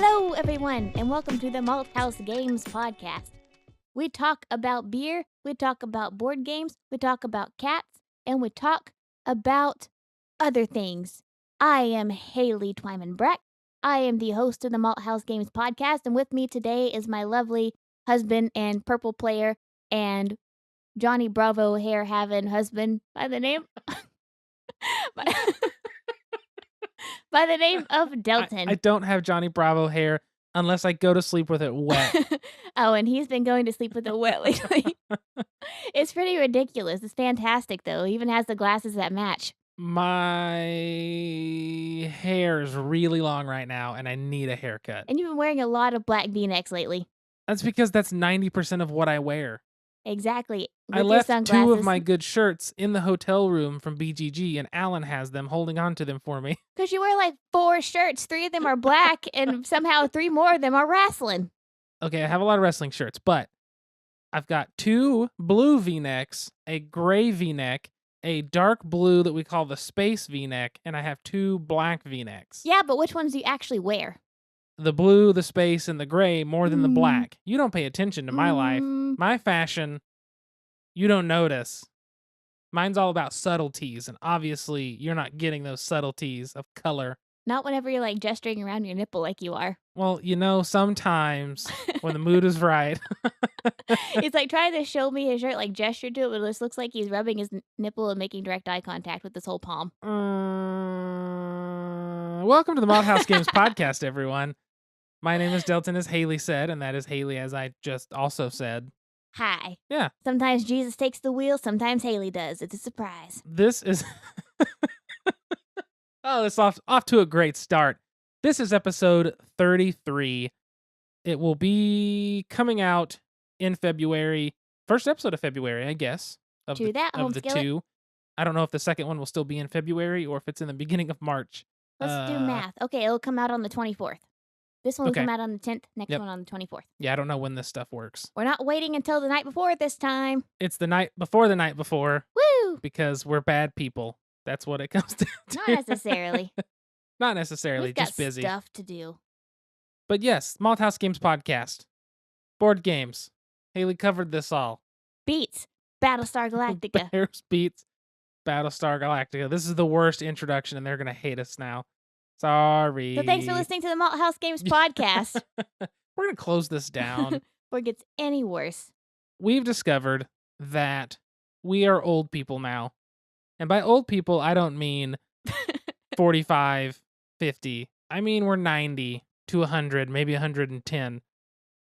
Hello, everyone, and welcome to the Malthaus Games podcast. We talk about beer, we talk about board games, we talk about cats, and we talk about other things. I am Haley Twyman-Breck. I am the host of the Malthaus Games podcast, and with me today is my lovely husband and purple player and Johnny Bravo hair-having husband by the name... by the name of Delton. I don't have Johnny Bravo hair unless I go to sleep with it wet. Oh, and he's been going to sleep with it wet lately. It's pretty ridiculous. It's fantastic, though. He even has the glasses that match. My hair is really long right now, and I need a haircut. And you've been wearing a lot of black V-necks lately. That's because that's 90% of what I wear. Exactly. I left 2 of my good shirts in the hotel room from BGG, and Alan has them, holding on to them for me. Because you wear like 4 shirts. 3 of them are black, and somehow 3 more of them are wrestling. Okay, I have a lot of wrestling shirts, but I've got 2 blue V-necks, a gray V-neck, a dark blue that we call the space V-neck, and I have 2 black V-necks. Yeah, but which ones do you actually wear? The blue, the space, and the gray more than the black. You don't pay attention to my life. My fashion, you don't notice. Mine's all about subtleties, and obviously you're not getting those subtleties of color. Not whenever you're like gesturing around your nipple like you are. Well, sometimes when the mood is right. He's like trying to show me his shirt, like gesture to it, but it just looks like he's rubbing his nipple and making direct eye contact with his whole palm. Welcome to the Malthaus Games podcast, everyone. My name is Delton, as Haley said, and that is Haley, as I just also said. Hi. Yeah. Sometimes Jesus takes the wheel, sometimes Haley does. It's a surprise. This is... Oh, it's off to a great start. This is episode 33. It will be coming out in February. First episode of February, I guess. Of the 2. I don't know if the second one will still be in February or if it's in the beginning of March. Let's do math. Okay, it'll come out on the 24th. This one will come out on the 10th, next one on the 24th. Yeah, I don't know when this stuff works. We're not waiting until the night before this time. It's the night before the night before. Woo! Because we're bad people. That's what it comes down to. Not necessarily. Not necessarily, just busy. We've got stuff to do. But yes, Malthaus Games podcast. Board games. Haley covered this all. Beats. Battlestar Galactica. Bears beats Battlestar Galactica. This is the worst introduction, and they're going to hate us now. Sorry. So thanks for listening to the Malthaus Games podcast. We're going to close this down. Before it gets any worse. We've discovered that we are old people now. And by old people, I don't mean 45, 50. I mean we're 90 to 100, maybe 110.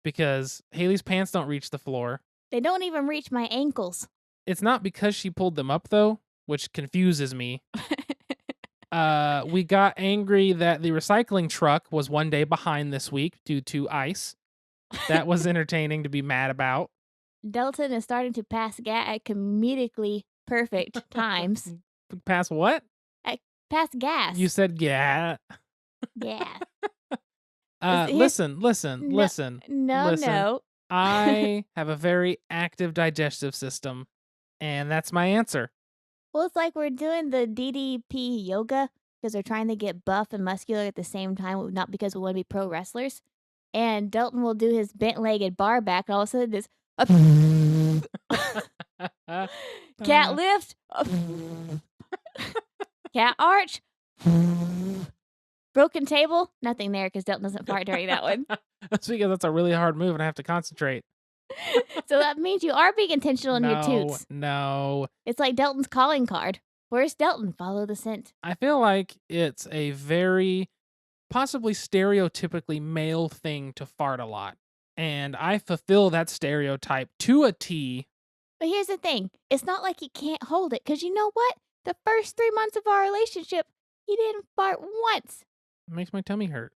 Because Haley's pants don't reach the floor. They don't even reach my ankles. It's not because she pulled them up, though, which confuses me. We got angry that the recycling truck was one day behind this week due to ice. That was entertaining to be mad about. Delton is starting to pass gas at comedically perfect times. Pass what? Pass gas. You said yeah. Yeah. Listen. No. I have a very active digestive system, and that's my answer. Well, it's like we're doing the DDP yoga because we're trying to get buff and muscular at the same time, not because we want to be pro wrestlers. And Delton will do his bent-legged bar back, and all of a sudden this cat lift, cat arch, broken table. Nothing there because Delton doesn't fart during that one. That's because that's a really hard move, and I have to concentrate. So that means you are being intentional in your toots. No. It's like Delton's calling card. Where's Delton? Follow the scent. I feel like it's a very possibly stereotypically male thing to fart a lot. And I fulfill that stereotype to a T. But here's the thing. It's not like he can't hold it. Because you know what? The first 3 months of our relationship, he didn't fart once. It makes my tummy hurt.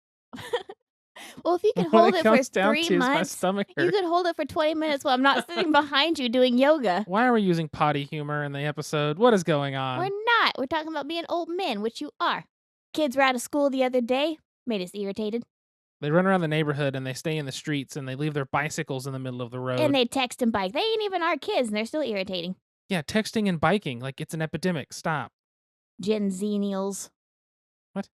Well, if you could hold it for 3 months, my stomach hurt. You could hold it for 20 minutes while I'm not sitting behind you doing yoga. Why are we using potty humor in the episode? What is going on? We're not. We're talking about being old men, which you are. Kids were out of school the other day. Made us irritated. They run around the neighborhood and they stay in the streets and they leave their bicycles in the middle of the road. And they text and bike. They ain't even our kids and they're still irritating. Yeah, texting and biking like it's an epidemic. Stop. Gen Zenials. What?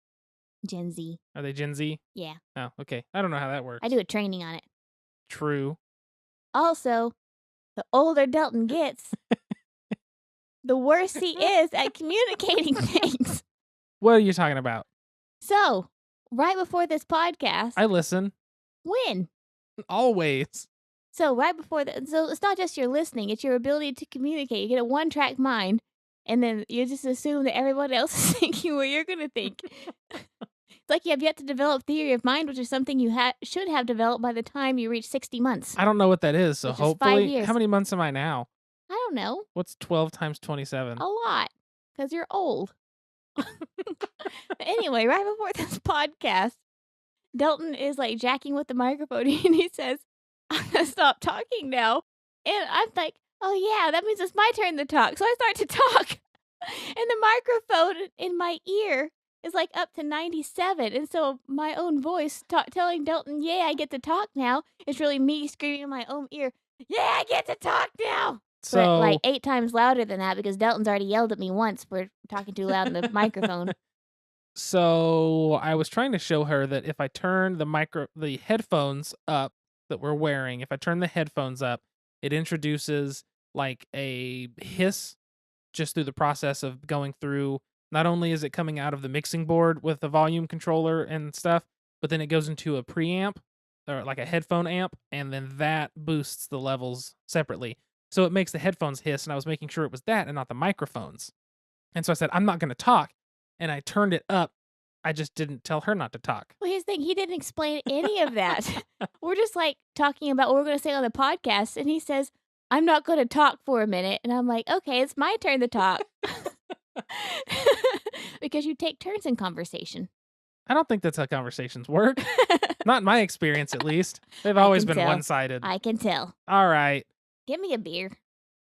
Gen Z. Are they Gen Z? Yeah. Oh, okay. I don't know how that works. I do a training on it. True. Also, the older Delton gets, the worse he is at communicating things. What are you talking about? So, right before this podcast. I listen. When? Always. So, right before that. So, it's not just your listening, it's your ability to communicate. You get a one-track mind, and then you just assume that everyone else is thinking what you're going to think. It's like you have yet to develop theory of mind, which is something you should have developed by the time you reach 60 months. I don't know what that is, so hopefully. 5 years. How many months am I now? I don't know. What's 12 times 27? A lot, because you're old. Anyway, right before this podcast, Delton is like jacking with the microphone, and he says, "I'm gonna stop talking now." And I'm like, "Oh yeah, that means it's my turn to talk." So I start to talk, and the microphone in my ear is like up to 97, and so my own voice telling Delton, "Yeah, I get to talk now," is really me screaming in my own ear, "Yeah, I get to talk now." So, but like 8 times louder than that because Delton's already yelled at me once for talking too loud in the microphone. So I was trying to show her that if I turn the headphones up that we're wearing, if I turn the headphones up, it introduces like a hiss just through the process of going through. Not only is it coming out of the mixing board with the volume controller and stuff, but then it goes into a preamp or like a headphone amp, and then that boosts the levels separately. So it makes the headphones hiss, and I was making sure it was that and not the microphones. And so I said, I'm not going to talk. And I turned it up. I just didn't tell her not to talk. Well, here's the thing. He didn't explain any of that. We're just like talking about what we're going to say on the podcast. And he says, "I'm not going to talk for a minute." And I'm like, "Okay, it's my turn to talk." Because you take turns in conversation. I don't think that's how conversations work. Not in my experience, at least. They've always been one-sided. I can tell. All right. Give me a beer.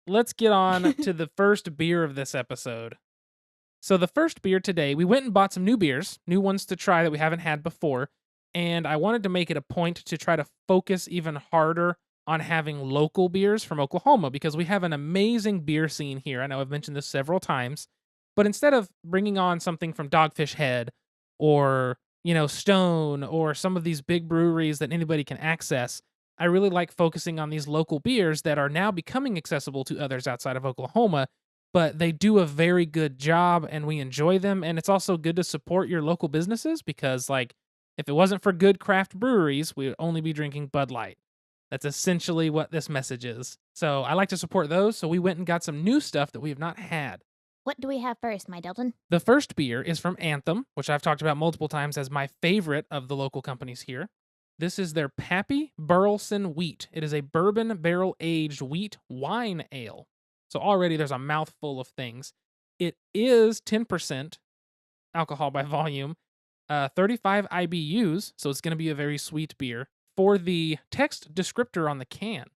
Let's get on to the first beer of this episode. So the first beer today, we went and bought some new beers, new ones to try that we haven't had before, and I wanted to make it a point to try to focus even harder on having local beers from Oklahoma because we have an amazing beer scene here. I know I've mentioned this several times, but instead of bringing on something from Dogfish Head or, Stone or some of these big breweries that anybody can access, I really like focusing on these local beers that are now becoming accessible to others outside of Oklahoma, but they do a very good job and we enjoy them. And it's also good to support your local businesses because, if it wasn't for good craft breweries, we would only be drinking Bud Light. That's essentially what this message is. So I like to support those. So we went and got some new stuff that we have not had. What do we have first, my Delton? The first beer is from Anthem, which I've talked about multiple times as my favorite of the local companies here. This is their Pappy Burleson Wheat. It is a bourbon barrel-aged wheat wine ale. So already there's a mouthful of things. It is 10% alcohol by volume, 35 IBUs, so it's going to be a very sweet beer. For the text descriptor on the can,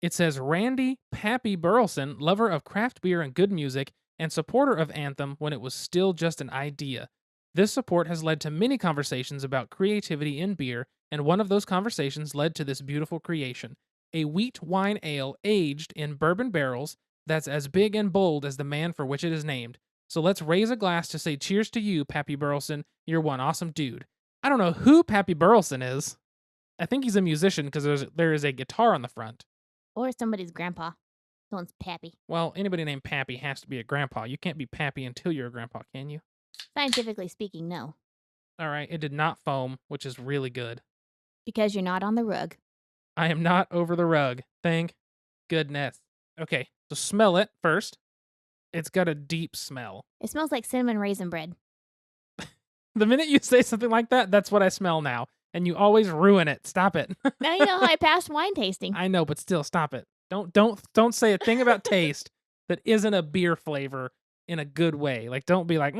it says, "Randy Pappy Burleson, lover of craft beer and good music, and supporter of Anthem when it was still just an idea. This support has led to many conversations about creativity in beer, and one of those conversations led to this beautiful creation, a wheat wine ale aged in bourbon barrels that's as big and bold as the man for which it is named. So let's raise a glass to say cheers to you, Pappy Burleson. You're one awesome dude." I don't know who Pappy Burleson is. I think he's a musician because there is a guitar on the front. Or somebody's grandpa. Someone's Pappy. Well, anybody named Pappy has to be a grandpa. You can't be Pappy until you're a grandpa, can you? Scientifically speaking, no. All right, it did not foam, which is really good. Because you're not on the rug. I am not over the rug. Thank goodness. Okay, so smell it first. It's got a deep smell. It smells like cinnamon raisin bread. The minute you say something like that, that's what I smell now. And you always ruin it. Stop it. Now you know how I passed wine tasting. I know, but still, stop it. Don't say a thing about taste that isn't a beer flavor in a good way. Don't be like,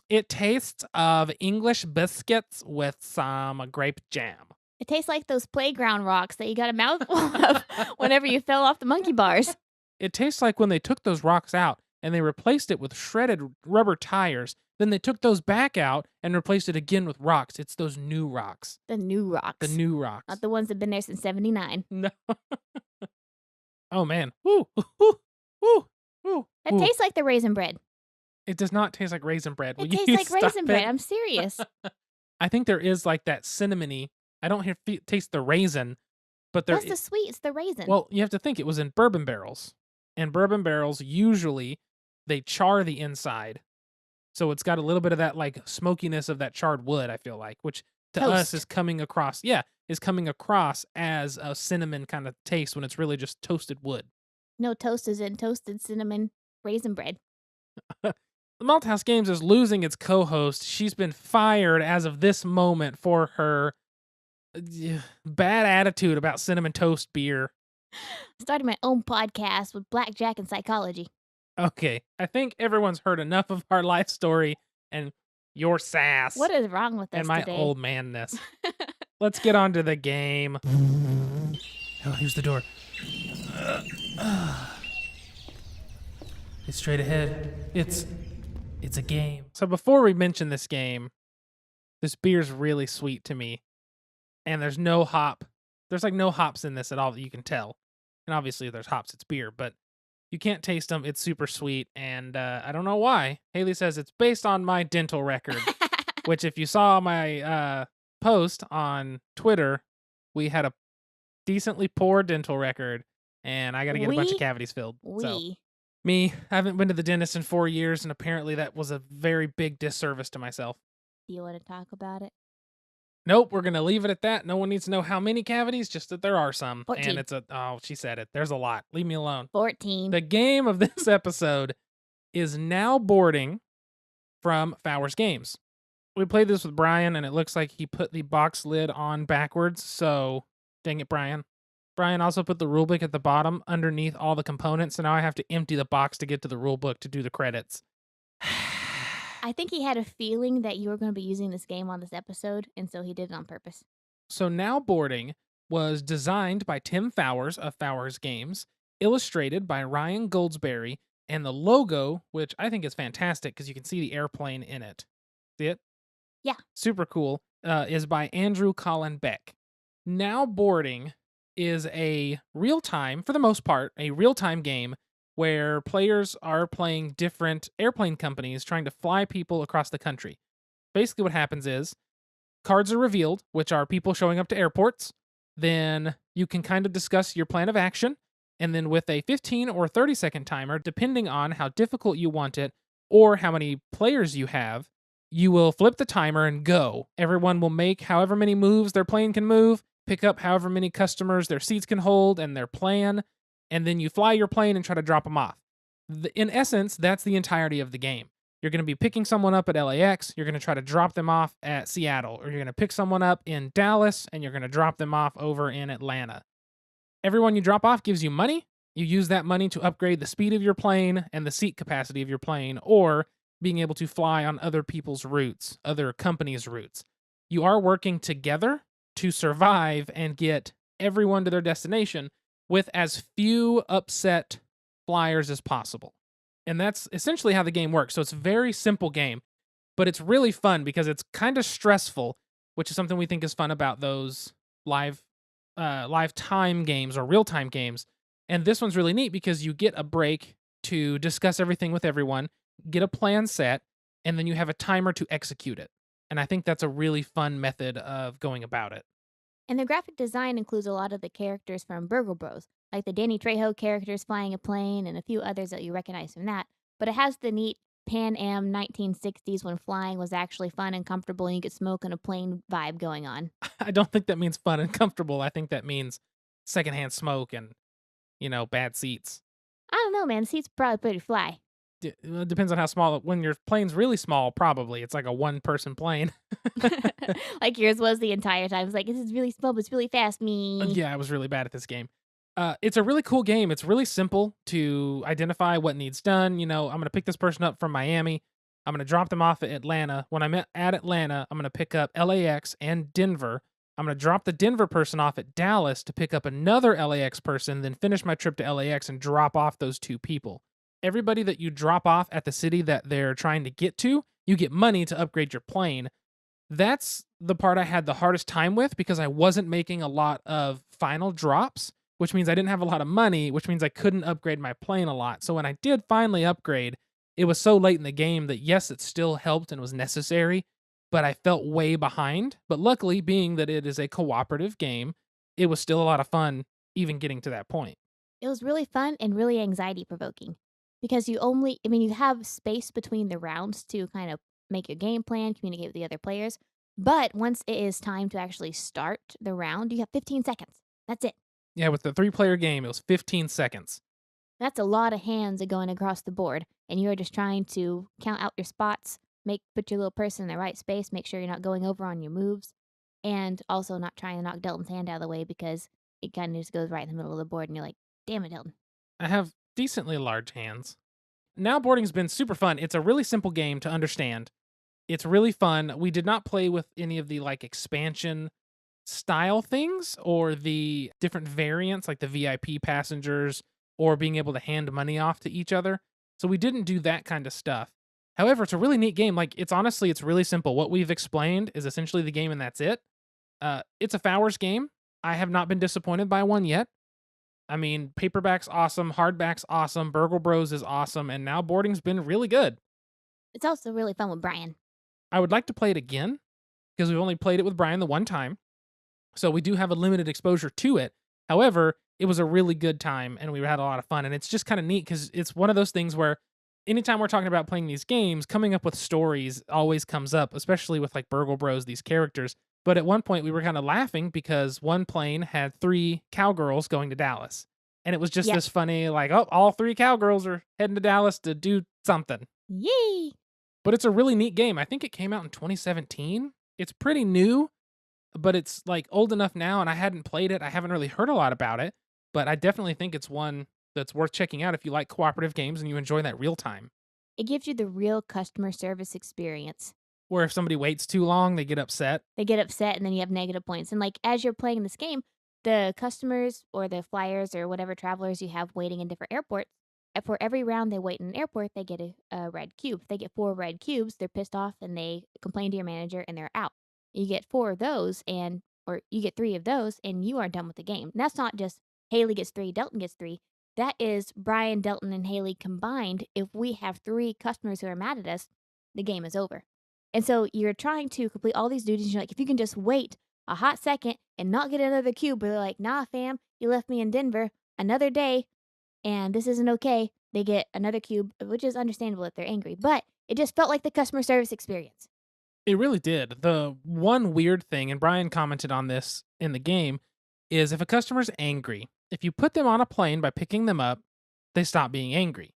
it tastes of English biscuits with some grape jam. It tastes like those playground rocks that you got a mouthful of whenever you fell off the monkey bars. It tastes like when they took those rocks out and they replaced it with shredded rubber tires. Then they took those back out and replaced it again with rocks. It's those new rocks. The new rocks. The new rocks. Not the ones that have been there since 79. No. Oh, man. Woo, woo, woo, woo. It tastes like the raisin bread. It does not taste like raisin bread. Will It you tastes like stop raisin bread. it? I'm serious. I think there is like that cinnamony. I don't taste the raisin, but What's the sweet? It's the raisin. well, you have to think it was in bourbon barrels. And bourbon barrels usually they char the inside. So it's got a little bit of that like smokiness of that charred wood, I feel like, which to us Toast. is coming across, is coming across as a cinnamon kind of taste when it's really just toasted wood. No toast is in toasted cinnamon raisin bread. The Malthaus Games is losing its co-host. She's been fired as of this moment for her bad attitude about cinnamon toast beer. Starting my own podcast with blackjack and psychology. Okay, I think everyone's heard enough of our life story and your sass. What is wrong with us and my today? old manness. Let's get on to the game. Oh, here's the door. It's straight ahead. It's a game. So before we mention this game, this beer's really sweet to me. And there's no hop. There's like no hops in this at all that you can tell. And obviously if there's hops, it's beer, but you can't taste them. It's super sweet. And I don't know why. Haley says it's based on my dental record, which if you saw my post on Twitter, we had a decently poor dental record and I got to get a bunch of cavities filled. So me, I haven't been to the dentist in 4 years, and apparently that was a very big disservice to myself. Do you want to talk about it? Nope, we're going to leave it at that. No one needs to know how many cavities, just that there are some. 14. And it's she said it. There's a lot. Leave me alone. 14. The game of this episode is Now Boarding from Fowers Games. We played this with Brian, and it looks like he put the box lid on backwards, so dang it, Brian. Brian also put the rulebook at the bottom underneath all the components, so now I have to empty the box to get to the rulebook to do the credits. I think he had a feeling that you were going to be using this game on this episode, and so he did it on purpose. So Now Boarding was designed by Tim Fowers of Fowers Games, illustrated by Ryan Goldsberry, and the logo, which I think is fantastic because you can see the airplane in it. See it? Yeah. Super cool, is by Andrew Colin Beck. Now Boarding is a real-time, for the most part, a real-time game where players are playing different airplane companies trying to fly people across the country. Basically what happens is cards are revealed, which are people showing up to airports. Then you can kind of discuss your plan of action. And then with a 15 or 30-second timer, depending on how difficult you want it or how many players you have, you will flip the timer and go. Everyone will make however many moves their plane can move, pick up however many customers their seats can hold and their plan, and then you fly your plane and try to drop them off. In essence, that's the entirety of the game. You're going to be picking someone up at LAX, you're going to try to drop them off at Seattle, or you're going to pick someone up in Dallas, and you're going to drop them off over in Atlanta. Everyone you drop off gives you money. You use that money to upgrade the speed of your plane and the seat capacity of your plane, or being able to fly on other people's routes, other companies' routes. You are working together to survive and get everyone to their destination with as few upset flyers as possible. And that's essentially how the game works. So it's a very simple game, but it's really fun because it's kind of stressful, which is something we think is fun about those live time games or real-time games. And this one's really neat because you get a break to discuss everything with everyone, get a plan set, and then you have a timer to execute it. And I think that's a really fun method of going about it. And the graphic design includes a lot of the characters from Burgle Bros, like the Danny Trejo characters flying a plane and a few others that you recognize from that. But it has the neat Pan Am 1960s when flying was actually fun and comfortable and you could smoke on a plane vibe going on. I don't think that means fun and comfortable. I think that means secondhand smoke and, bad seats. I don't know, man. The seats probably pretty fly. It depends on how small. When your plane's really small, probably. It's like a one-person plane. Like yours was the entire time. It's like, this is really small, but it's really fast, me. Yeah, I was really bad at this game. It's a really cool game. It's really simple to identify what needs done. I'm going to pick this person up from Miami. I'm going to drop them off at Atlanta. When I'm at Atlanta, I'm going to pick up LAX and Denver. I'm going to drop the Denver person off at Dallas to pick up another LAX person, then finish my trip to LAX and drop off those two people. Everybody that you drop off at the city that they're trying to get to, you get money to upgrade your plane. That's the part I had the hardest time with because I wasn't making a lot of final drops, which means I didn't have a lot of money, which means I couldn't upgrade my plane a lot. So when I did finally upgrade, it was so late in the game that, yes, it still helped and was necessary, but I felt way behind. But luckily, being that it is a cooperative game, it was still a lot of fun even getting to that point. It was really fun and really anxiety provoking because you have space between the rounds to kind of make your game plan, communicate with the other players. But once it is time to actually start the round, you have 15 seconds. That's it. Yeah, with the 3-player game, it was 15 seconds. That's a lot of hands going across the board, and you're just trying to count out your spots, put your little person in the right space, make sure you're not going over on your moves, and also not trying to knock Delton's hand out of the way because it kind of just goes right in the middle of the board, and you're like, "Damn it, Delton." I have decently large hands. Now boarding's been super fun. It's a really simple game to understand. It's really fun. We did not play with any of the like expansion style things or the different variants like the VIP passengers or being able to hand money off to each other. So we didn't do that kind of stuff. However, it's a really neat game. Like it's really simple. What we've explained is essentially the game and that's it. It's a Fowers game. I have not been disappointed by one yet. I mean, paperback's awesome, hardback's awesome, Burgle Bros is awesome, and now boarding's been really good. It's also really fun with Brian. I would like to play it again because we've only played it with Brian the one time. So we do have a limited exposure to it. However, it was a really good time and we had a lot of fun. And it's just kind of neat because it's one of those things where anytime we're talking about playing these games, coming up with stories always comes up, especially with like Burgle Bros, these characters. But at one point we were kind of laughing because one plane had 3 cowgirls going to Dallas. And it was just this funny, like, oh, all 3 cowgirls are heading to Dallas to do something. Yay! But it's a really neat game. I think it came out in 2017. It's pretty new, but it's like old enough now and I hadn't played it. I haven't really heard a lot about it, but I definitely think it's one that's worth checking out if you like cooperative games and you enjoy that real time. It gives you the real customer service experience. Where if somebody waits too long, they get upset. They get upset and then you have negative points. And like as you're playing this game, the customers or the flyers or whatever travelers you have waiting in different airports, for every round they wait in an airport, they get a red cube. If they get 4 red cubes, they're pissed off and they complain to your manager and they're out. You get 4 of those or you get 3 of those and you are done with the game. And that's not just Haley gets 3, Delton gets 3. That is Brian, Delton, and Haley combined. If we have 3 customers who are mad at us, the game is over. And so you're trying to complete all these duties. And you're like, if you can just wait a hot second and not get another cube, but they're like, nah, fam, you left me in Denver another day and this isn't okay. They get another cube, which is understandable if they're angry. But it just felt like the customer service experience. It really did. The one weird thing, and Brian commented on this in the game, is if a customer's angry, if you put them on a plane by picking them up, they stop being angry.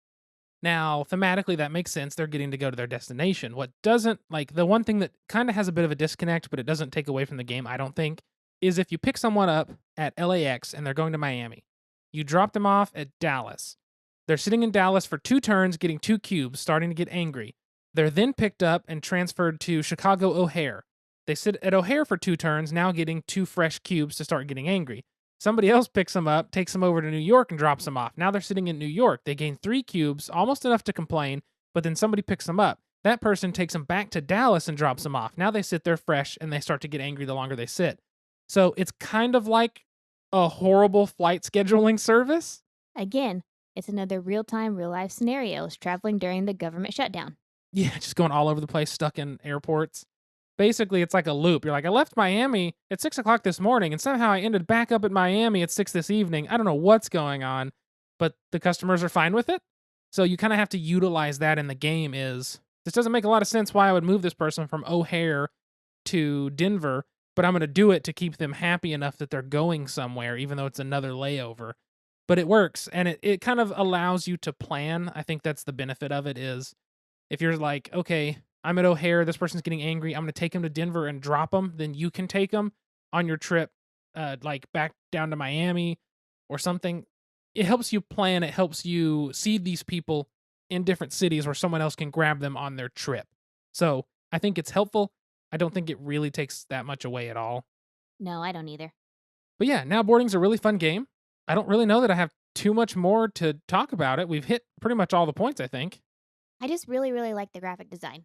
Now, thematically, that makes sense. They're getting to go to their destination. What doesn't, like, the one thing that kind of has a bit of a disconnect, but it doesn't take away from the game, I don't think, is if you pick someone up at LAX and they're going to Miami, you drop them off at Dallas. They're sitting in Dallas for 2 turns, getting 2 cubes, starting to get angry. They're then picked up and transferred to Chicago O'Hare. They sit at O'Hare for 2 turns, now getting 2 fresh cubes to start getting angry. Somebody else picks them up, takes them over to New York, and drops them off. Now they're sitting in New York. They gain 3 cubes, almost enough to complain, but then somebody picks them up. That person takes them back to Dallas and drops them off. Now they sit there fresh, and they start to get angry the longer they sit. So it's kind of like a horrible flight scheduling service. Again, it's another real-time, real-life scenarios traveling during the government shutdown. Yeah, just going all over the place, stuck in airports. Basically, it's like a loop. You're like, I left Miami at 6 o'clock this morning, and somehow I ended back up at Miami at 6 this evening. I don't know what's going on, but the customers are fine with it. So you kind of have to utilize that in the game this doesn't make a lot of sense why I would move this person from O'Hare to Denver, but I'm going to do it to keep them happy enough that they're going somewhere, even though it's another layover. But it works, and it kind of allows you to plan. I think that's the benefit of it is if you're like, okay, I'm at O'Hare, this person's getting angry, I'm going to take him to Denver and drop him, then you can take him on your trip, like back down to Miami or something. It helps you plan. It helps you see these people in different cities where someone else can grab them on their trip. So I think it's helpful. I don't think it really takes that much away at all. No, I don't either. But yeah, Now Boarding's a really fun game. I don't really know that I have too much more to talk about it. We've hit pretty much all the points, I think. I just really, really like the graphic design.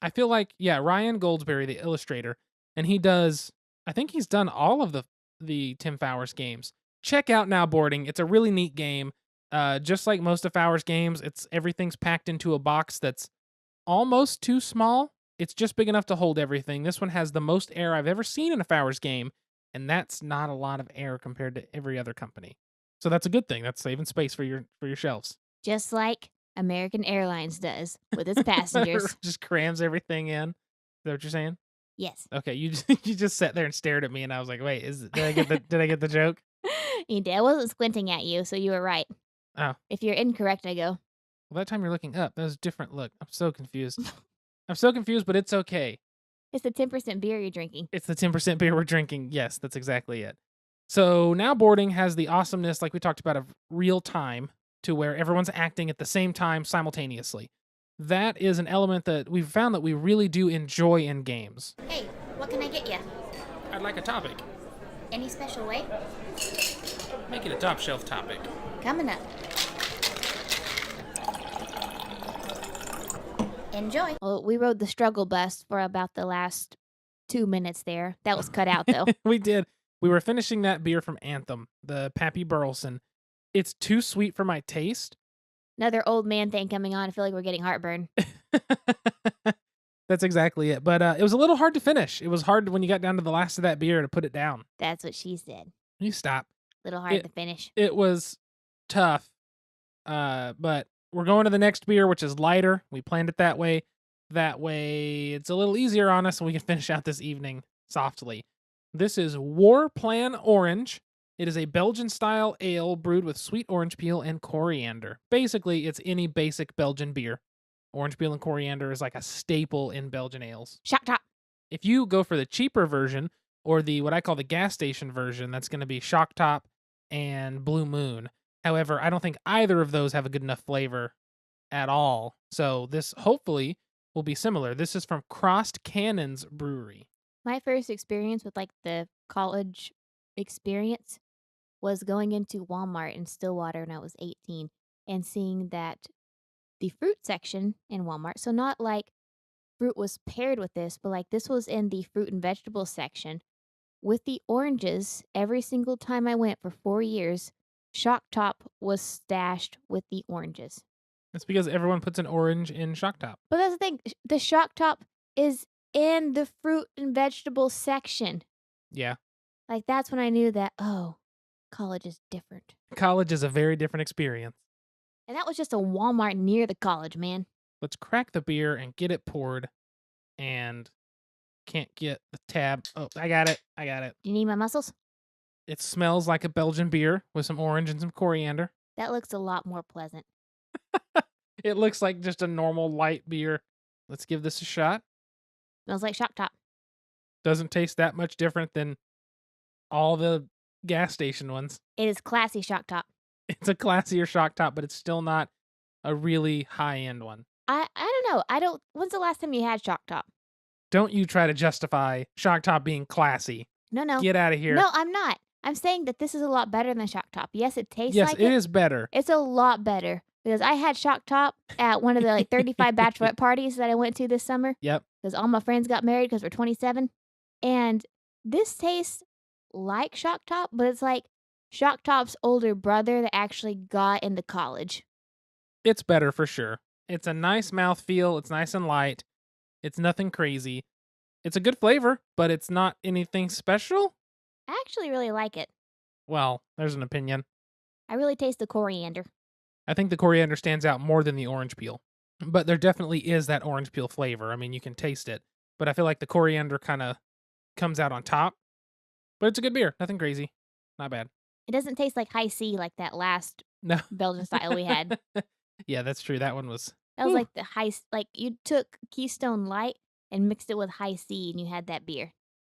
I feel like, yeah, Ryan Goldsberry, the illustrator, and I think he's done all of the Tim Fowers games. Check out Now Boarding. It's a really neat game. Just like most of Fowers games, everything's packed into a box that's almost too small. It's just big enough to hold everything. This one has the most air I've ever seen in a Fowers game, and that's not a lot of air compared to every other company. So that's a good thing. That's saving space for your shelves. Just like American Airlines does with its passengers. Just crams everything in. Is that what you're saying? Yes. Okay, you just sat there and stared at me, and I was like, "Wait, did I get the joke?" You did. I wasn't squinting at you, so you were right. Oh. If you're incorrect, I go. Well, that time you're looking up. That was a different look. I'm so confused. I'm so confused, but it's okay. It's the 10% beer you're drinking. It's the 10% beer we're drinking. Yes, that's exactly it. So now boarding has the awesomeness, like we talked about, of real time, to where everyone's acting at the same time simultaneously. That is an element that we've found that we really do enjoy in games. Hey, what can I get you? I'd like a topic. Any special way? Make it a top shelf topic. Coming up. Enjoy. Well, we rode the struggle bus for about the last 2 minutes there. That was cut out, though. We did. We were finishing that beer from Anthem, the Pappy Burleson. It's too sweet for my taste. Another old man thing coming on. I feel like we're getting heartburn. That's exactly it. But it was a little hard to finish. It was hard when you got down to the last of that beer to put it down. That's what she said. You stop. Little hard to finish. It was tough. But we're going to the next beer, which is lighter. We planned it that way. That way it's a little easier on us and we can finish out this evening softly. This is War Plan Orange. It is a Belgian-style ale brewed with sweet orange peel and coriander. Basically, it's any basic Belgian beer. Orange peel and coriander is like a staple in Belgian ales. Shock top. If you go for the cheaper version, or the what I call the gas station version, that's going to be Shock Top and Blue Moon. However, I don't think either of those have a good enough flavor at all. So this hopefully will be similar. This is from Crossed Cannons Brewery. My first experience with like the college experience was going into Walmart in Stillwater when I was 18 and seeing that the fruit section in Walmart, so not like fruit was paired with this, but like this was in the fruit and vegetable section with the oranges. Every single time I went for 4 years, Shock Top was stashed with the oranges. That's because everyone puts an orange in Shock Top. But that's the thing, the Shock Top is in the fruit and vegetable section. Yeah. Like that's when I knew that, oh, college is different. College is a very different experience. And that was just a Walmart near the college, man. Let's crack the beer and get it poured. And can't get the tab. Oh, I got it. Do you need my muscles? It smells like a Belgian beer with some orange and some coriander. That looks a lot more pleasant. It looks like just a normal light beer. Let's give this a shot. Smells like Shock Top. Doesn't taste that much different than all the gas station ones. It is classy Shock Top. It's a classier Shock Top, but it's still not a really high-end one. I don't know. When's the last time you had Shock Top? Don't you try to justify Shock Top being classy. No. Get out of here. No, I'm not. I'm saying that this is a lot better than Shock Top. Yes, it tastes like it. Yes, it is better. It's a lot better. Because I had Shock Top at one of the 35 bachelorette parties that I went to this summer. Yep. Because all my friends got married because we're 27. And this tastes like Shock Top, but it's like Shock Top's older brother that actually got into college. It's better for sure. It's a nice mouthfeel. It's nice and light. It's nothing crazy. It's a good flavor, but it's not anything special. I actually really like it. Well, there's an opinion. I really taste the coriander. I think the coriander stands out more than the orange peel. But there definitely is that orange peel flavor. I mean, you can taste it. But I feel like the coriander kind of comes out on top. But it's a good beer. Nothing crazy. Not bad. It doesn't taste like high C like that last No. Belgian style we had. Yeah, that's true. That one was... That was like the high... Like, you took Keystone Light and mixed it with high C and you had that beer.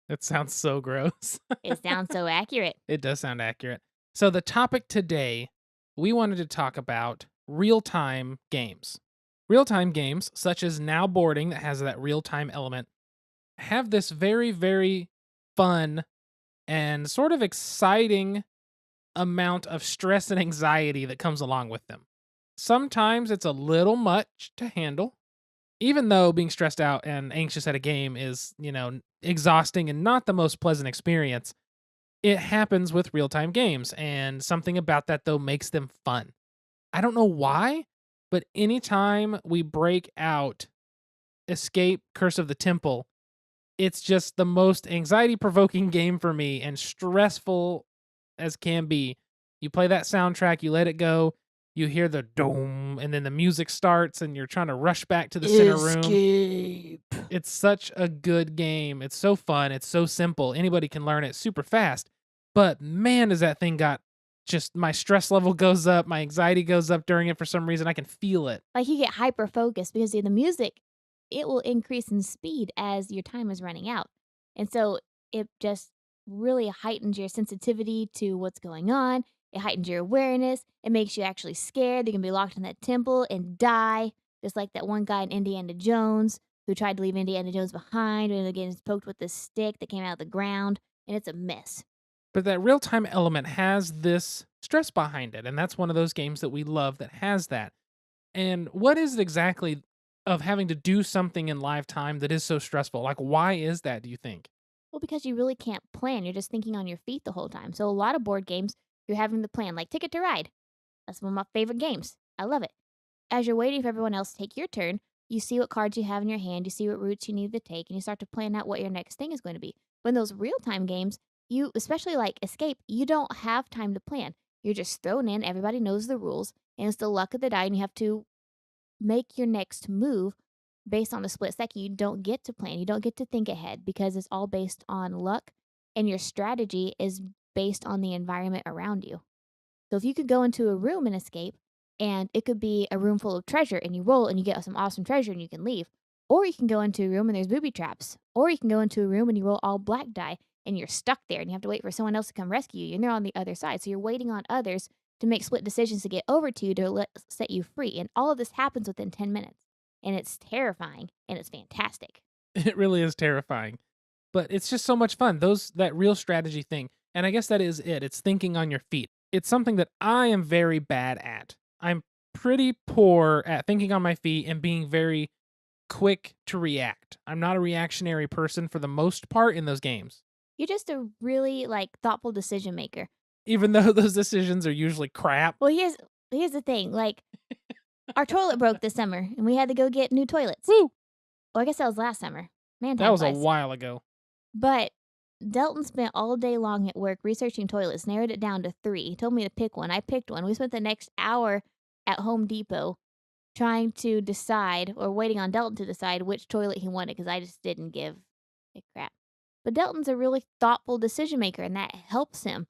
That sounds so gross. It sounds so accurate. It does sound accurate. So the topic today, we wanted to talk about real-time games. Real-time games, such as Now Boarding, that has that real-time element, have this very, very fun and sort of exciting amount of stress and anxiety that comes along with them. Sometimes it's a little much to handle, even though being stressed out and anxious at a game is, exhausting and not the most pleasant experience. It happens with real-time games, and something about that, though, makes them fun. I don't know why, but anytime we break out Escape Curse of the Temple, it's just the most anxiety-provoking game for me and stressful as can be. You play that soundtrack, you let it go, you hear the doom, and then the music starts, and you're trying to rush back to the center room. Escape. It's such a good game. It's so fun. It's so simple. Anybody can learn it super fast. But man, does that thing got just my stress level goes up, my anxiety goes up during it for some reason. I can feel it. Like, you get hyper focused because the music, it will increase in speed as your time is running out. And so it just really heightens your sensitivity to what's going on. It heightens your awareness. It makes you actually scared. They can be locked in that temple and die, just like that one guy in Indiana Jones who tried to leave Indiana Jones behind and again is poked with this stick that came out of the ground, and it's a mess. But that real time element has this stress behind it. And that's one of those games that we love that has that. And what is it exactly of having to do something in live time that is so stressful? Like, why is that, do you think? Well, because you really can't plan. You're just thinking on your feet the whole time. So a lot of board games, you're having to plan, like Ticket to Ride. That's one of my favorite games. I love it. As you're waiting for everyone else to take your turn, you see what cards you have in your hand, you see what routes you need to take, and you start to plan out what your next thing is going to be. When those real time games, you, especially like Escape, you don't have time to plan. You're just thrown in, everybody knows the rules, and it's the luck of the die, and you have to make your next move based on a split second. You don't get to plan. You don't get to think ahead because it's all based on luck, and your strategy is based on the environment around you. So if you could go into a room and escape, and it could be a room full of treasure, and you roll and you get some awesome treasure and you can leave. Or you can go into a room and there's booby traps. Or you can go into a room and you roll all black die and you're stuck there and you have to wait for someone else to come rescue you and they're on the other side. So you're waiting on others to make split decisions to get over to you to set you free. And all of this happens within 10 minutes. And it's terrifying and it's fantastic. It really is terrifying. But it's just so much fun. That real strategy thing. And I guess that is it. It's thinking on your feet. It's something that I am very bad at. I'm pretty poor at thinking on my feet and being very quick to react. I'm not a reactionary person for the most part in those games. You're just a really thoughtful decision maker. Even though those decisions are usually crap. Well, here's the thing. Our toilet broke this summer and we had to go get new toilets. Woo! Well, I guess that was last summer. Man, that time was flies. a while ago. But Delton spent all day long at work researching toilets, narrowed it down to 3. He told me to pick one. I picked one. We spent the next hour at Home Depot trying to decide, or waiting on Delton to decide which toilet he wanted because I just didn't give a crap. But Delton's a really thoughtful decision maker, and that helps him.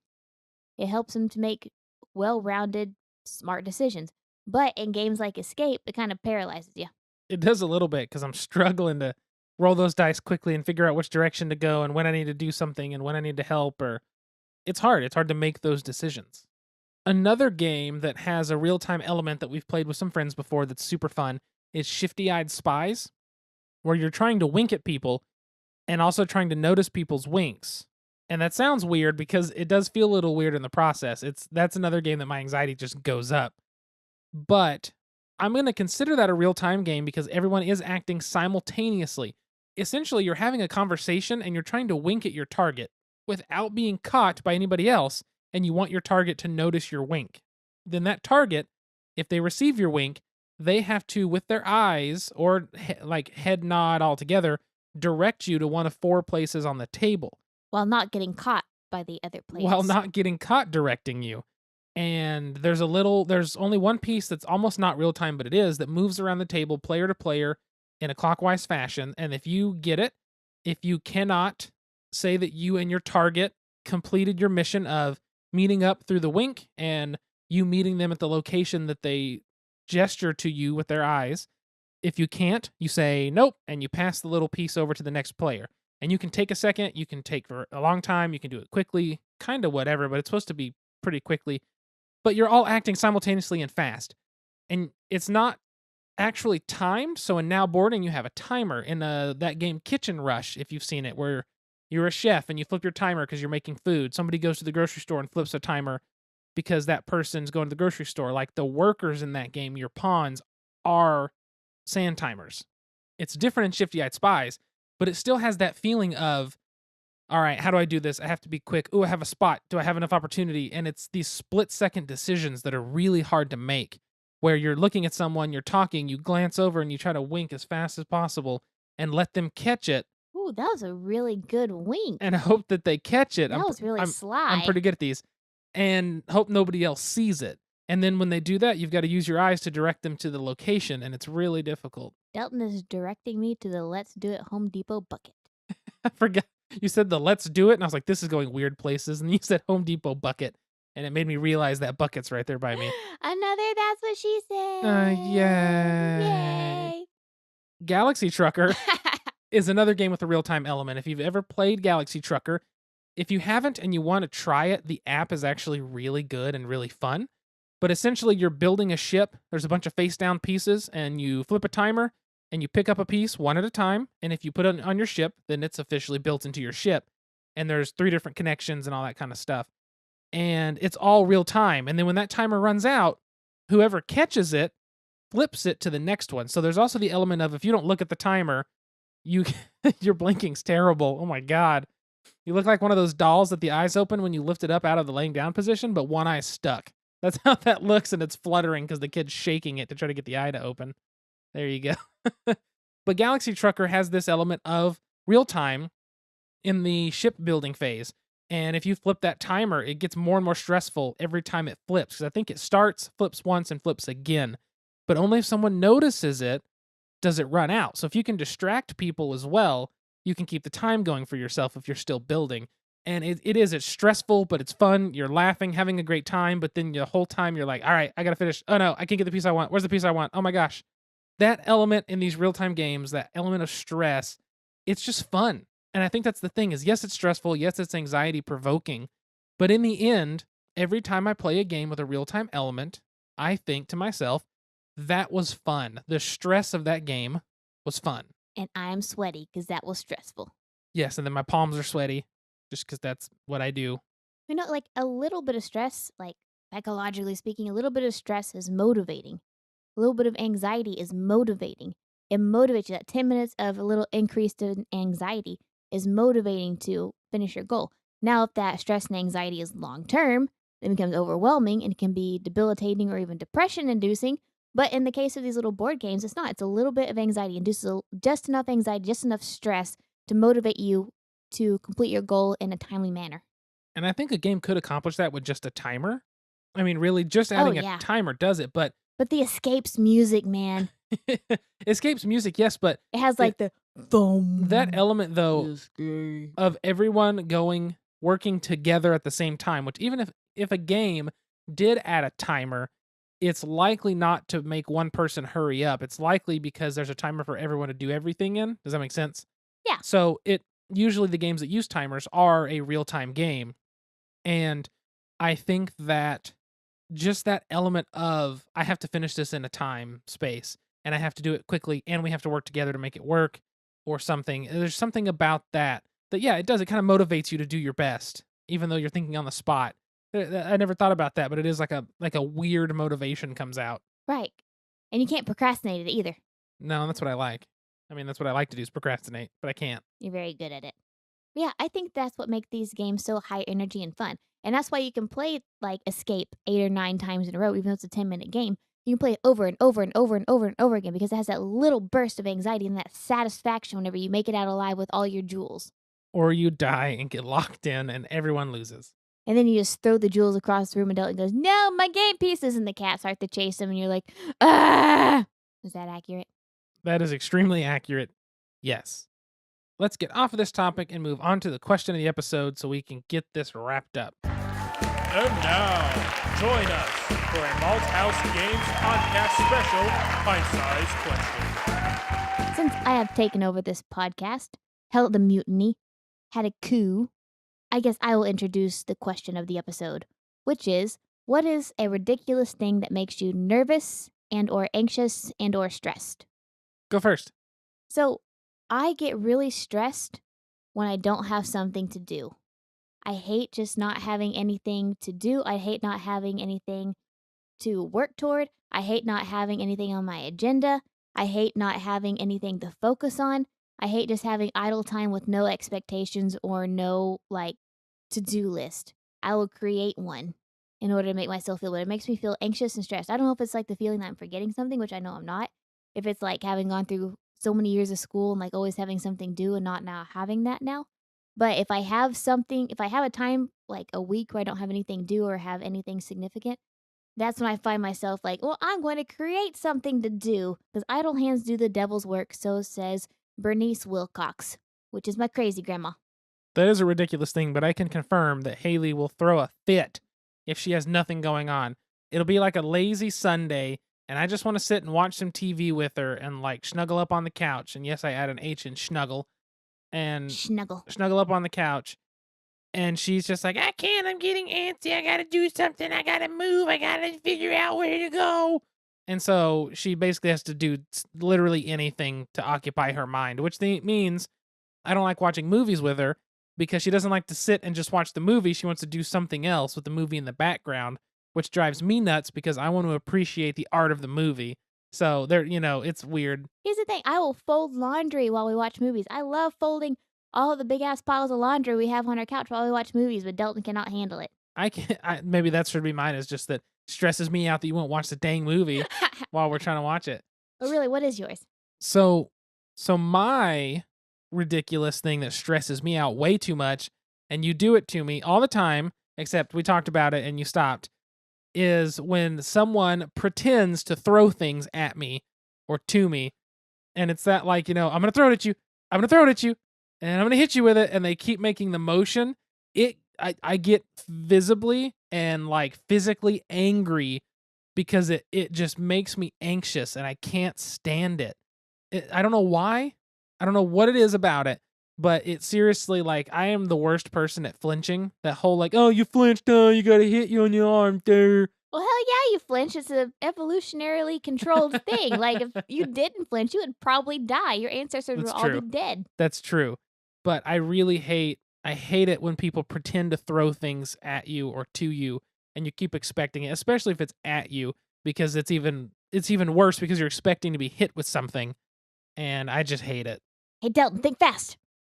It helps him to make well-rounded, smart decisions. But in games like Escape, it kind of paralyzes you. It does a little bit because I'm struggling to roll those dice quickly and figure out which direction to go and when I need to do something and when I need to help. Or it's hard. It's hard to make those decisions. Another game that has a real-time element that we've played with some friends before that's super fun is Shifty-Eyed Spies, where you're trying to wink at people and also trying to notice people's winks. And that sounds weird because it does feel a little weird in the process. That's another game that my anxiety just goes up. But I'm going to consider that a real-time game because everyone is acting simultaneously. Essentially, you're having a conversation and you're trying to wink at your target without being caught by anybody else, and you want your target to notice your wink. Then that target, if they receive your wink, they have to, with their eyes or head nod altogether, direct you to one of 4 places on the table. While not getting caught by the other place. While not getting caught directing you. And there's only one piece that's almost not real time, but it is, that moves around the table player to player in a clockwise fashion. And if you get it, if you cannot say that you and your target completed your mission of meeting up through the wink and you meeting them at the location that they gesture to you with their eyes, if you can't, you say nope, and you pass the little piece over to the next player. And you can take a second, you can take for a long time, you can do it quickly, kind of whatever, but it's supposed to be pretty quickly. But you're all acting simultaneously and fast. And it's not actually timed, so in Now Boarding, you have a timer. In that game Kitchen Rush, if you've seen it, where you're a chef and you flip your timer because you're making food. Somebody goes to the grocery store and flips a timer because that person's going to the grocery store. Like the workers in that game, your pawns, are sand timers. It's different in Shifty-Eyed Spies, but it still has that feeling of, all right, how do I do this? I have to be quick. Ooh, I have a spot. Do I have enough opportunity? And it's these split-second decisions that are really hard to make. where you're looking at someone, you're talking, you glance over and you try to wink as fast as possible and let them catch it Ooh, that was a really good wink. and hope that they catch it. That was really I'm sly. pretty good at these. And hope nobody else sees it. And then when they do that, you've got to use your eyes to direct them to the location, and it's really difficult. Dalton is directing me to the Let's Do It Home Depot bucket. I forgot. You said the let's do it, and I was like, this is going weird places. And you said Home Depot bucket, and it made me realize that bucket's right there by me. Another that's what she said. Yay. Galaxy Trucker is another game with a real-time element. If you've ever played Galaxy Trucker, if you haven't and you want to try it, the app is actually really good and really fun. But essentially, you're building a ship. There's a bunch of face-down pieces, and you flip a timer, and you pick up a piece one at a time. And if you put it on your ship, then it's officially built into your ship. And there's 3 different connections and all that kind of stuff. And it's all real time. And then when that timer runs out, whoever catches it flips it to the next one. So there's also the element of if you don't look at the timer, your blinking's terrible. Oh my God. You look like one of those dolls that the eyes open when you lift it up out of the laying down position, but one eye's stuck. That's how that looks, and it's fluttering because the kid's shaking it to try to get the eye to open. There you go. But Galaxy Trucker has this element of real time in the shipbuilding phase. And if you flip that timer, it gets more and more stressful every time it flips. Because I think it starts, flips once, and flips again. But only if someone notices it does it run out. So if you can distract people as well, you can keep the time going for yourself if you're still building. And it's stressful, but it's fun. You're laughing, having a great time. But then the whole time you're like, all right, I got to finish. Oh no, I can't get the piece I want. Where's the piece I want? Oh my gosh. That element in these real-time games, that element of stress, it's just fun. And I think that's the thing is, yes, it's stressful. Yes, it's anxiety provoking. But in the end, every time I play a game with a real-time element, I think to myself, that was fun. The stress of that game was fun. And I'm sweaty because that was stressful. Yes, and then my palms are sweaty just because that's what I do. You know, like a little bit of stress, like psychologically speaking, a little bit of stress is motivating. A little bit of anxiety is motivating. It motivates you. That 10 minutes of a little increase in anxiety is motivating to finish your goal. Now, if that stress and anxiety is long term, it becomes overwhelming and it can be debilitating or even depression inducing. But in the case of these little board games, it's not. It's a little bit of anxiety, induces just enough anxiety, just enough stress to motivate you to complete your goal in a timely manner. And I think a game could accomplish that with just a timer. I mean, really, just adding a timer does it, but the Escapes music, man. Escapes music, yes, but it has like the thumb. That element, though, of everyone working together at the same time, which even if a game did add a timer, it's likely not to make one person hurry up. It's likely because there's a timer for everyone to do everything in. Does that make sense? Yeah. So usually the games that use timers are a real-time game. And I think that just that element of I have to finish this in a time space and I have to do it quickly and we have to work together to make it work or something. There's something about that yeah, it does. It kind of motivates you to do your best, even though you're thinking on the spot. I never thought about that, but it is like a weird motivation comes out. Right. And you can't procrastinate it either. No, that's what I like. I mean, that's what I like to do is procrastinate, but I can't. You're very good at it. Yeah, I think that's what makes these games so high energy and fun. And that's why you can play like Escape 8 or 9 times in a row, even though it's a 10-minute game. You can play it over and over and over and over and over again because it has that little burst of anxiety and that satisfaction whenever you make it out alive with all your jewels. Or you die and get locked in and everyone loses. And then you just throw the jewels across the room and Dalton goes, no, my game pieces. And the cat starts to chase them and you're like, ah! Is that accurate? That is extremely accurate. Yes. Let's get off of this topic and move on to the question of the episode so we can get this wrapped up. And now, join us for a Malthaus Games podcast special pint-sized question. Since I have taken over this podcast, held the mutiny, had a coup, I guess I will introduce the question of the episode, which is, what is a ridiculous thing that makes you nervous and or anxious and or stressed? Go first. So, I get really stressed when I don't have something to do. I hate just not having anything to do. I hate not having anything to work toward. I hate not having anything on my agenda. I hate not having anything to focus on. I hate just having idle time with no expectations or no, to-do list. I will create one. in order to make myself feel better. It makes me feel anxious and stressed. I don't know if it's like the feeling that I'm forgetting something, which I know I'm not. If it's like having gone through so many years of school and like always having something due and not now having that now. But if I have a time like a week where I don't have anything due or have anything significant, that's when I find myself like, well, I'm going to create something to do because idle hands do the devil's work. So says Bernice Wilcox, which is my crazy grandma. That is a ridiculous thing, but I can confirm that Haley will throw a fit if she has nothing going on. It'll be like a lazy Sunday, and I just want to sit and watch some TV with her and like snuggle up on the couch. And yes, I add an H in snuggle. And snuggle up on the couch. And she's just like, I can't, I'm getting antsy. I got to do something. I got to move. I got to figure out where to go. And so she basically has to do literally anything to occupy her mind, which means I don't like watching movies with her because she doesn't like to sit and just watch the movie. She wants to do something else with the movie in the background, which drives me nuts because I want to appreciate the art of the movie. So there, it's weird. Here's the thing. I will fold laundry while we watch movies. I love folding all the big ass piles of laundry we have on our couch while we watch movies, but Dalton cannot handle it. I can't. Maybe that should be mine. Is just that stresses me out that you won't watch the dang movie while we're trying to watch it. Oh, really? What is yours? So my ridiculous thing that stresses me out way too much, and you do it to me all the time, except we talked about it and you stopped, is when someone pretends to throw things at me or to me. And it's that like, I'm going to throw it at you. I'm going to throw it at you. And I'm going to hit you with it. And they keep making the motion. I get visibly and like physically angry because it just makes me anxious and I can't stand it. I don't know why. I don't know what it is about it. But it seriously, like, I am the worst person at flinching. That whole, like, oh, you flinched, you got to hit you on your arm there. Well, hell yeah, you flinch. It's an evolutionarily controlled thing. Like, if you didn't flinch, you would probably die. Your ancestors would all be dead. That's true. But I really hate it when people pretend to throw things at you or to you, and you keep expecting it, especially if it's at you, because it's even worse because you're expecting to be hit with something, and I just hate it. Hey, Dalton, think fast.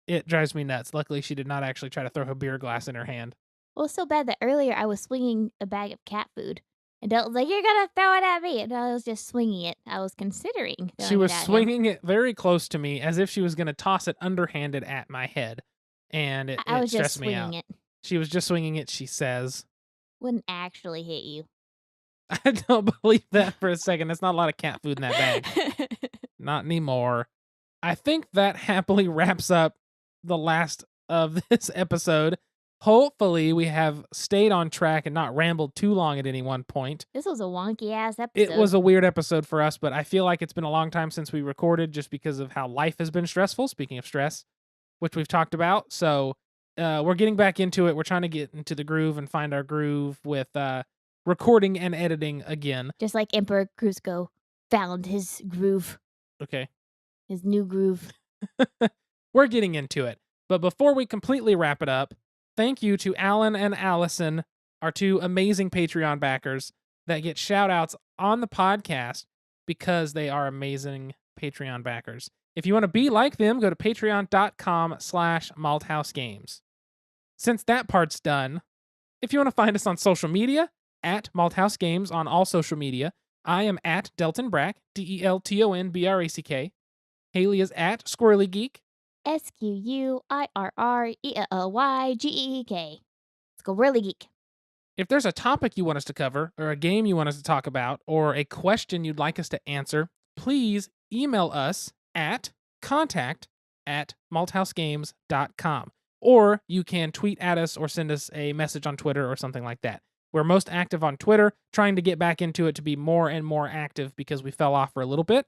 It drives me nuts. Luckily, she did not actually try to throw a beer glass in her hand. Well, it's so bad that earlier I was swinging a bag of cat food. And Dalton's like, you're going to throw it at me. And I was just swinging it. I was considering She was swinging it very close to me as if she was going to toss it underhanded at my head. And it I was stressed just me out. swinging it. She was just swinging it, she says. Wouldn't actually hit you. I don't believe that for a second. There's not a lot of cat food in that bag. Not anymore. I think that happily wraps up the last of this episode. Hopefully we have stayed on track and not rambled too long at any one point. This was a wonky ass episode. It was a weird episode for us, but I feel like it's been a long time since we recorded just because of how life has been stressful, speaking of stress, which we've talked about. So we're getting back into it. We're trying to get into the groove and find our groove with recording and editing again. Just like Emperor Cusco found his groove. Okay. His new groove. We're getting into it. But before we completely wrap it up, thank you to Alan and Allison, our two amazing Patreon backers that get shout outs on the podcast because they are amazing Patreon backers. If you want to be like them, go to patreon.com/malthausgames. Since that part's done, if you want to find us on social media, at Malthaus Games on all social media, I am at Delton Brack, DeltonBrack. Haley is at Squirrely Geek. SQUIRRELYGEEK. Squirrely Geek. If there's a topic you want us to cover, or a game you want us to talk about, or a question you'd like us to answer, please email us at contact@malthausgames.com. Or you can tweet at us or send us a message on Twitter or something like that. We're most active on Twitter, trying to get back into it to be more and more active because we fell off for a little bit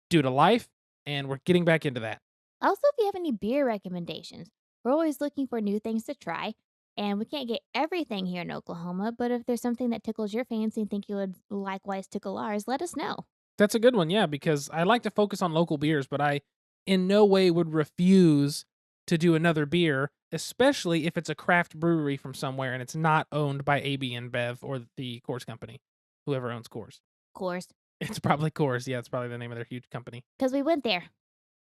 due to life, and we're getting back into that. Also, if you have any beer recommendations, we're always looking for new things to try. And we can't get everything here in Oklahoma, but if there's something that tickles your fancy and think you would likewise tickle ours, let us know. That's a good one, yeah, because I like to focus on local beers, but I in no way would refuse to do another beer, especially if it's a craft brewery from somewhere and it's not owned by AB InBev or the Coors Company, whoever owns Coors. Coors. It's probably Coors. Yeah, it's probably the name of their huge company. Because we went there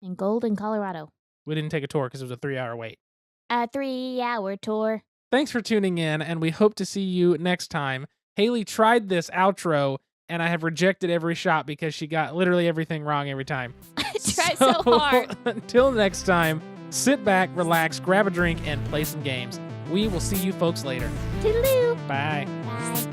in Golden, Colorado. We didn't take a tour because it was a 3-hour wait. A 3-hour tour. Thanks for tuning in, and we hope to see you next time. Haley tried this outro, and I have rejected every shot because she got literally everything wrong every time. I tried so hard. Until next time, sit back, relax, grab a drink, and play some games. We will see you folks later. Toodaloo. Bye. Bye.